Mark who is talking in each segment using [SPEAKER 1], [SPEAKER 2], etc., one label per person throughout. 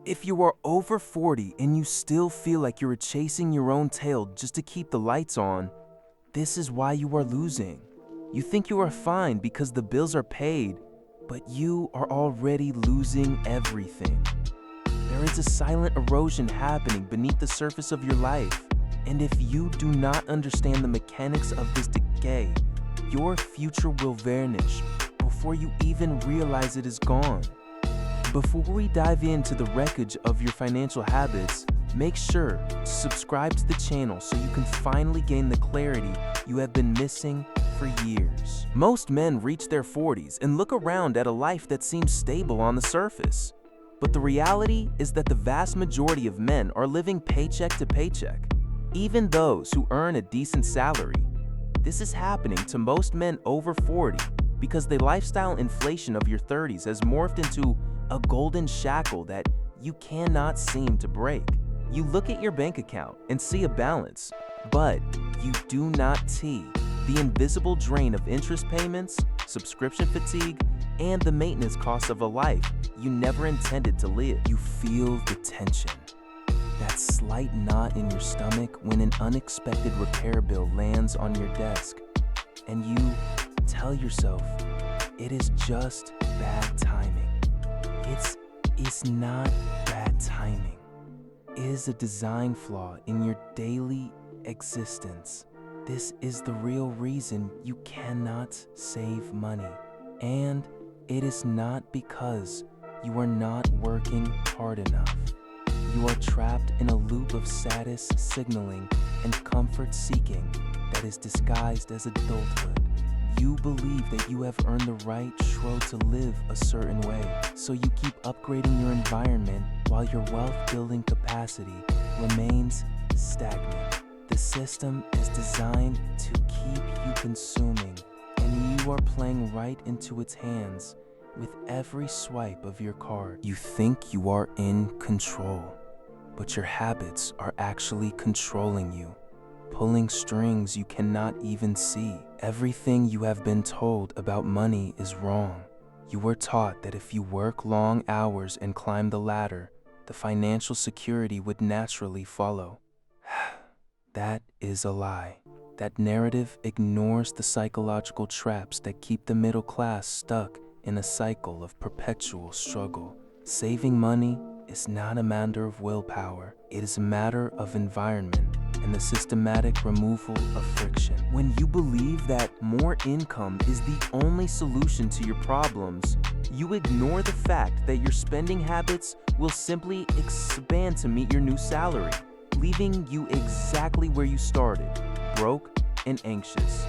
[SPEAKER 1] If you are over 40 and you still feel like you're chasing your own tail just to keep the lights on, this is why you are losing. You think you are fine because the bills are paid, but you are already losing everything. There is a silent erosion happening beneath the surface of your life, and if you do not understand the mechanics of this decay, your future will vanish before you even realize it is gone. Before we dive into the wreckage of your financial habits, make sure to subscribe to the channel so you can finally gain the clarity you have been missing for years. Most men reach their 40s and look around at a life that seems stable on the surface. But the reality is that the vast majority of men are living paycheck to paycheck, even those who earn a decent salary. This is happening to most men over 40 because the lifestyle inflation of your 30s has morphed into a golden shackle that you cannot seem to break. You look at your bank account and see a balance, but you do not see the invisible drain of interest payments, subscription fatigue, and the maintenance costs of a life you never intended to live. You feel the tension, that slight knot in your stomach when an unexpected repair bill lands on your desk, and you tell yourself it is just bad timing. It's not bad timing. It is a design flaw in your daily existence. This is the real reason you cannot save money. And it is not because you are not working hard enough. You are trapped in a loop of status signaling and comfort seeking that is disguised as adulthood. You believe that you have earned the right to live a certain way, so you keep upgrading your environment while your wealth-building capacity remains stagnant. The system is designed to keep you consuming, and you are playing right into its hands with every swipe of your card. You think you are in control, but your habits are actually controlling you, pulling strings you cannot even see. Everything you have been told about money is wrong. You were taught that if you work long hours and climb the ladder, the financial security would naturally follow. That is a lie. That narrative ignores the psychological traps that keep the middle class stuck in a cycle of perpetual struggle. Saving money is not a matter of willpower. It is a matter of environment and the systematic removal of friction. When you believe that more income is the only solution to your problems, you ignore the fact that your spending habits will simply expand to meet your new salary, leaving you exactly where you started, broke and anxious.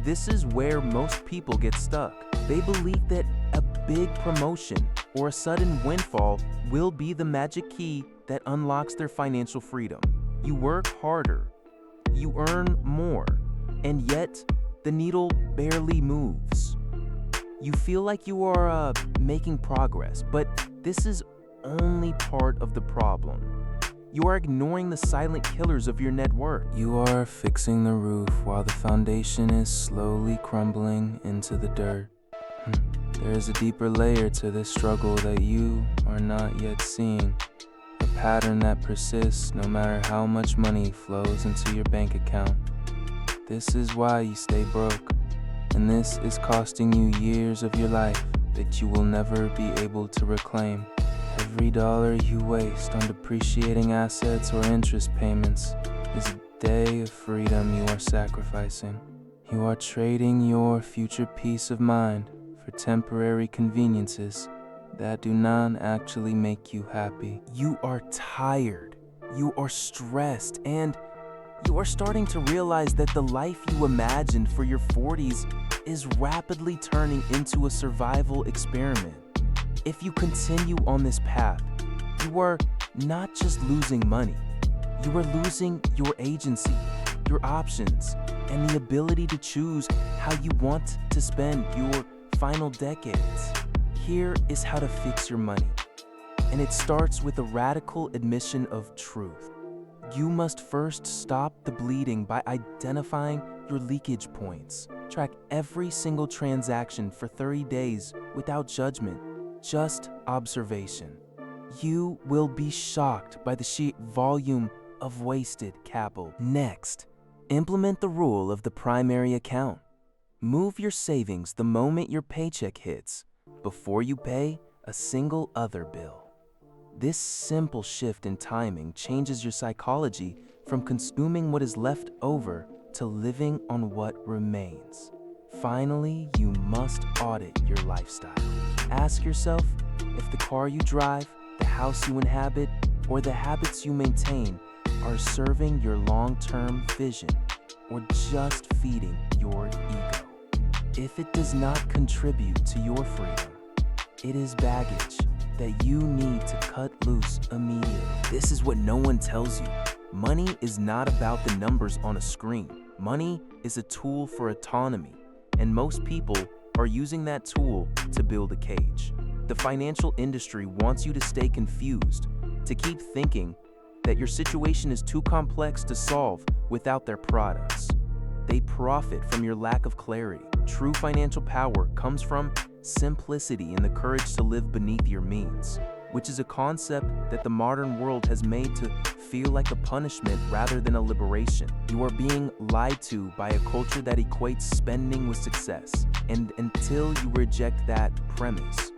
[SPEAKER 1] This is where most people get stuck. They believe that a big promotion or a sudden windfall will be the magic key that unlocks their financial freedom. You work harder, you earn more, and yet the needle barely moves. You feel like you are making progress, but this is only part of the problem. You are ignoring the silent killers of your net worth. You are fixing the roof while the foundation is slowly crumbling into the dirt. There is a deeper layer to this struggle that you are not yet seeing. A pattern that persists no matter how much money flows into your bank account. This is why you stay broke, and this is costing you years of your life that you will never be able to reclaim. Every dollar you waste on depreciating assets or interest payments is a day of freedom you are sacrificing. You are trading your future peace of mind for temporary conveniences that do not actually make you happy. You are tired, you are stressed, and you are starting to realize that the life you imagined for your 40s is rapidly turning into a survival experiment. If you continue on this path, you are not just losing money, you are losing your agency, your options, and the ability to choose how you want to spend your final decades. Here is how to fix your money, and it starts with a radical admission of truth. You must first stop the bleeding by identifying your leakage points. Track every single transaction for 30 days without judgment, just observation. You will be shocked by the sheer volume of wasted capital. Next, implement the rule of the primary account. Move your savings the moment your paycheck hits, before you pay a single other bill. This simple shift in timing changes your psychology from consuming what is left over to living on what remains. Finally, you must audit your lifestyle. Ask yourself if the car you drive, the house you inhabit, or the habits you maintain are serving your long-term vision or just feeding your ego. If it does not contribute to your freedom, it is baggage that you need to cut loose immediately. This is what no one tells you. Money is not about the numbers on a screen. Money is a tool for autonomy, and most people are using that tool to build a cage. The financial industry wants you to stay confused, to keep thinking that your situation is too complex to solve without their products. They profit from your lack of clarity. True financial power comes from simplicity and the courage to live beneath your means, which is a concept that the modern world has made to feel like a punishment rather than a liberation. You are being lied to by a culture that equates spending with success, and until you reject that premise,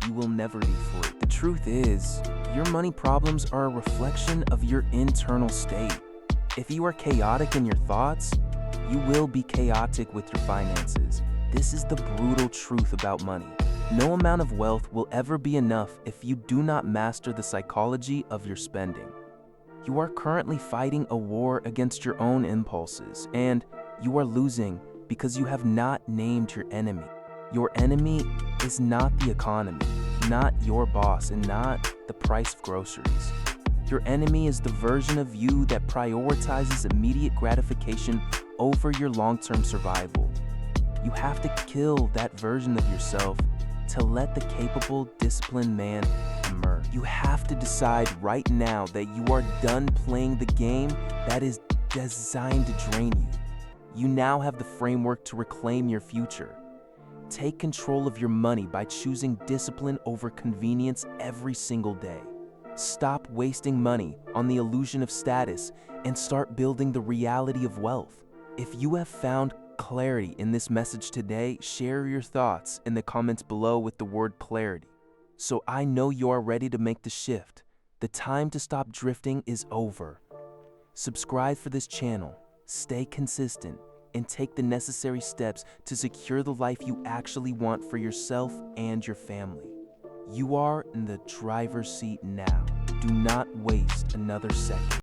[SPEAKER 1] you will never be free. The truth is, your money problems are a reflection of your internal state. If you are chaotic in your thoughts, you will be chaotic with your finances. This is the brutal truth about money. No amount of wealth will ever be enough if you do not master the psychology of your spending. You are currently fighting a war against your own impulses, and you are losing because you have not named your enemy. Your enemy is not the economy, not your boss, and not the price of groceries. Your enemy is the version of you that prioritizes immediate gratification over your long-term survival. You have to kill that version of yourself to let the capable, disciplined man emerge. You have to decide right now that you are done playing the game that is designed to drain you. You now have the framework to reclaim your future. Take control of your money by choosing discipline over convenience every single day. Stop wasting money on the illusion of status and start building the reality of wealth. If you have found clarity in this message today, share your thoughts in the comments below with the word clarity, so I know you are ready to make the shift. The time to stop drifting is over. Subscribe for this channel, stay consistent, and take the necessary steps to secure the life you actually want for yourself and your family. You are in the driver's seat now. Do not waste another second.